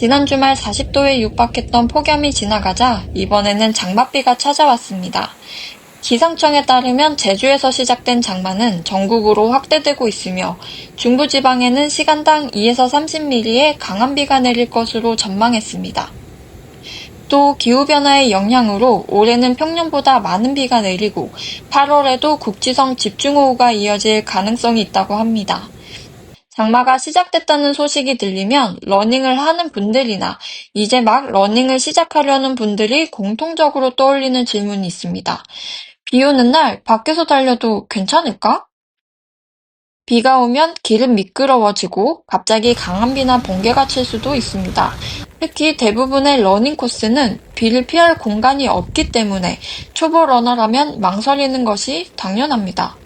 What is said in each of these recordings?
지난 주말 40도에 육박했던 폭염이 지나가자 이번에는 장맛비가 찾아왔습니다. 기상청에 따르면 제주에서 시작된 장마는 전국으로 확대되고 있으며 중부지방에는 시간당 2에서 30mm의 강한 비가 내릴 것으로 전망했습니다. 또 기후변화의 영향으로 올해는 평년보다 많은 비가 내리고 8월에도 국지성 집중호우가 이어질 가능성이 있다고 합니다. 장마가 시작됐다는 소식이 들리면 러닝을 하는 분들이나 이제 막 러닝을 시작하려는 분들이 공통적으로 떠올리는 질문이 있습니다. 비 오는 날 밖에서 달려도 괜찮을까? 비가 오면 길은 미끄러워지고 갑자기 강한 비나 번개가 칠 수도 있습니다. 특히 대부분의 러닝 코스는 비를 피할 공간이 없기 때문에 초보 러너라면 망설이는 것이 당연합니다.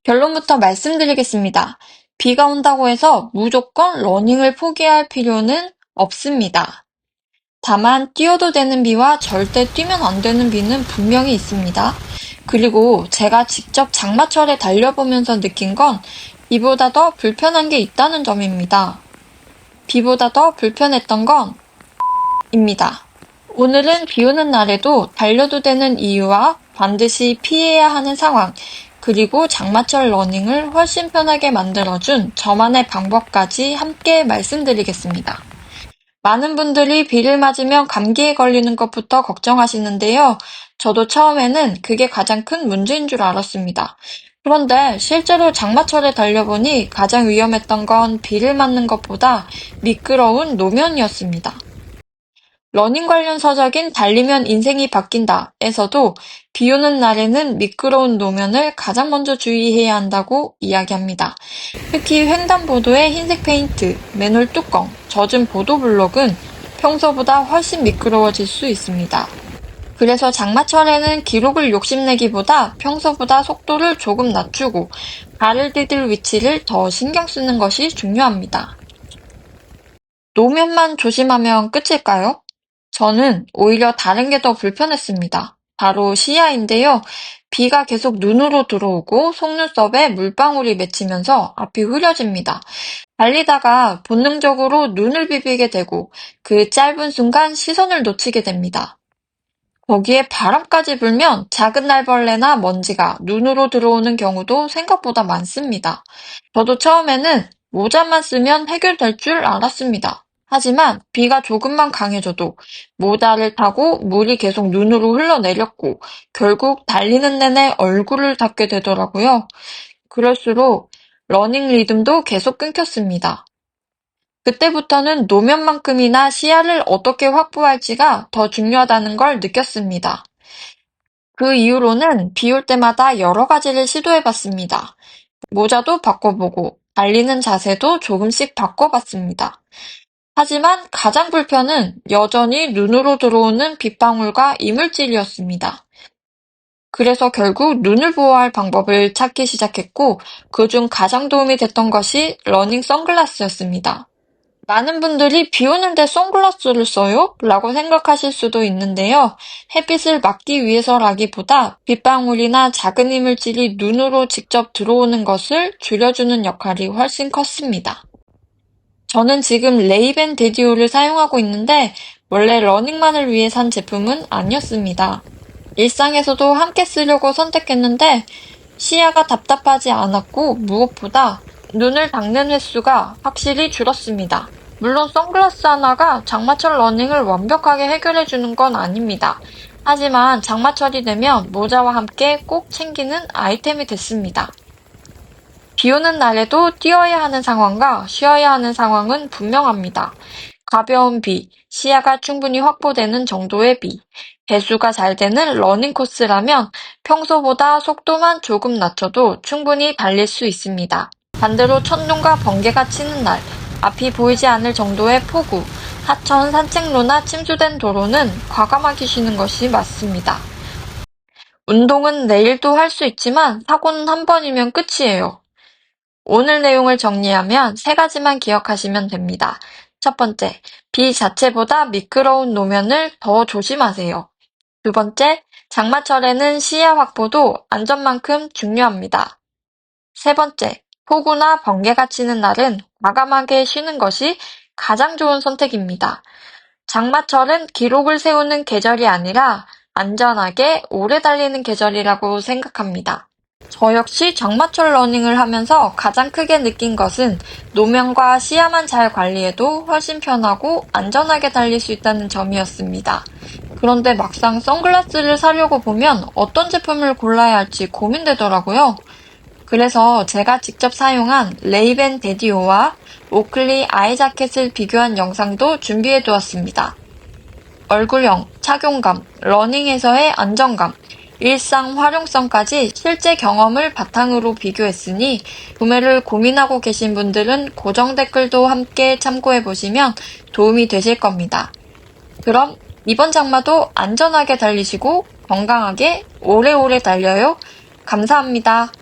결론부터 말씀드리겠습니다. 비가 온다고 해서 무조건 러닝을 포기할 필요는 없습니다. 다만 뛰어도 되는 비와 절대 뛰면 안 되는 비는 분명히 있습니다. 그리고 제가 직접 장마철에 달려보면서 느낀 건 비보다 더 불편한 게 있다는 점입니다. 비보다 더 불편했던 건 입니다. 오늘은 비 오는 날에도 달려도 되는 이유와 반드시 피해야 하는 상황, 그리고 장마철 러닝을 훨씬 편하게 만들어준 저만의 방법까지 함께 말씀드리겠습니다. 많은 분들이 비를 맞으면 감기에 걸리는 것부터 걱정하시는데요. 저도 처음에는 그게 가장 큰 문제인 줄 알았습니다. 그런데 실제로 장마철에 달려보니 가장 위험했던 건 비를 맞는 것보다 미끄러운 노면이었습니다. 러닝 관련 서적인 달리면 인생이 바뀐다 에서도 비 오는 날에는 미끄러운 노면을 가장 먼저 주의해야 한다고 이야기합니다. 특히 횡단보도의 흰색 페인트, 맨홀 뚜껑, 젖은 보도블록은 평소보다 훨씬 미끄러워질 수 있습니다. 그래서 장마철에는 기록을 욕심내기보다 평소보다 속도를 조금 낮추고 발을 디딜 위치를 더 신경 쓰는 것이 중요합니다. 노면만 조심하면 끝일까요? 저는 오히려 다른 게 더 불편했습니다. 바로 시야인데요. 비가 계속 눈으로 들어오고 속눈썹에 물방울이 맺히면서 앞이 흐려집니다. 달리다가 본능적으로 눈을 비비게 되고 그 짧은 순간 시선을 놓치게 됩니다. 거기에 바람까지 불면 작은 날벌레나 먼지가 눈으로 들어오는 경우도 생각보다 많습니다. 저도 처음에는 모자만 쓰면 해결될 줄 알았습니다. 하지만 비가 조금만 강해져도 모자를 타고 물이 계속 눈으로 흘러내렸고 결국 달리는 내내 얼굴을 닦게 되더라고요. 그럴수록 러닝 리듬도 계속 끊겼습니다. 그때부터는 노면만큼이나 시야를 어떻게 확보할지가 더 중요하다는 걸 느꼈습니다. 그 이후로는 비 올 때마다 여러 가지를 시도해봤습니다. 모자도 바꿔보고 달리는 자세도 조금씩 바꿔봤습니다. 하지만 가장 불편은 여전히 눈으로 들어오는 빗방울과 이물질이었습니다. 그래서 결국 눈을 보호할 방법을 찾기 시작했고 그중 가장 도움이 됐던 것이 러닝 선글라스였습니다. 많은 분들이 비 오는데 선글라스를 써요? 라고 생각하실 수도 있는데요. 햇빛을 막기 위해서라기보다 빗방울이나 작은 이물질이 눈으로 직접 들어오는 것을 줄여주는 역할이 훨씬 컸습니다. 저는 지금 레이벤 데디오를 사용하고 있는데 원래 러닝만을 위해 산 제품은 아니었습니다. 일상에서도 함께 쓰려고 선택했는데 시야가 답답하지 않았고 무엇보다 눈을 닦는 횟수가 확실히 줄었습니다. 물론 선글라스 하나가 장마철 러닝을 완벽하게 해결해주는 건 아닙니다. 하지만 장마철이 되면 모자와 함께 꼭 챙기는 아이템이 됐습니다. 비 오는 날에도 뛰어야 하는 상황과 쉬어야 하는 상황은 분명합니다. 가벼운 비, 시야가 충분히 확보되는 정도의 비, 배수가 잘 되는 러닝 코스라면 평소보다 속도만 조금 낮춰도 충분히 달릴 수 있습니다. 반대로 천둥과 번개가 치는 날, 앞이 보이지 않을 정도의 폭우, 하천 산책로나 침수된 도로는 과감하게 쉬는 것이 맞습니다. 운동은 내일도 할 수 있지만 사고는 한 번이면 끝이에요. 오늘 내용을 정리하면 3가지만 기억하시면 됩니다. 첫 번째, 비 자체보다 미끄러운 노면을 더 조심하세요. 두 번째, 장마철에는 시야 확보도 안전만큼 중요합니다. 세 번째, 폭우나 번개가 치는 날은 과감하게 쉬는 것이 가장 좋은 선택입니다. 장마철은 기록을 세우는 계절이 아니라 안전하게 오래 달리는 계절이라고 생각합니다. 저 역시 장마철 러닝을 하면서 가장 크게 느낀 것은 노면과 시야만 잘 관리해도 훨씬 편하고 안전하게 달릴 수 있다는 점이었습니다. 그런데 막상 선글라스를 사려고 보면 어떤 제품을 골라야 할지 고민되더라고요. 그래서 제가 직접 사용한 레이벤 데디오와 오클리 아이 자켓을 비교한 영상도 준비해 두었습니다. 얼굴형, 착용감, 러닝에서의 안정감, 일상 활용성까지 실제 경험을 바탕으로 비교했으니 구매를 고민하고 계신 분들은 고정 댓글도 함께 참고해 보시면 도움이 되실 겁니다. 그럼 이번 장마도 안전하게 달리시고 건강하게 오래오래 달려요. 감사합니다.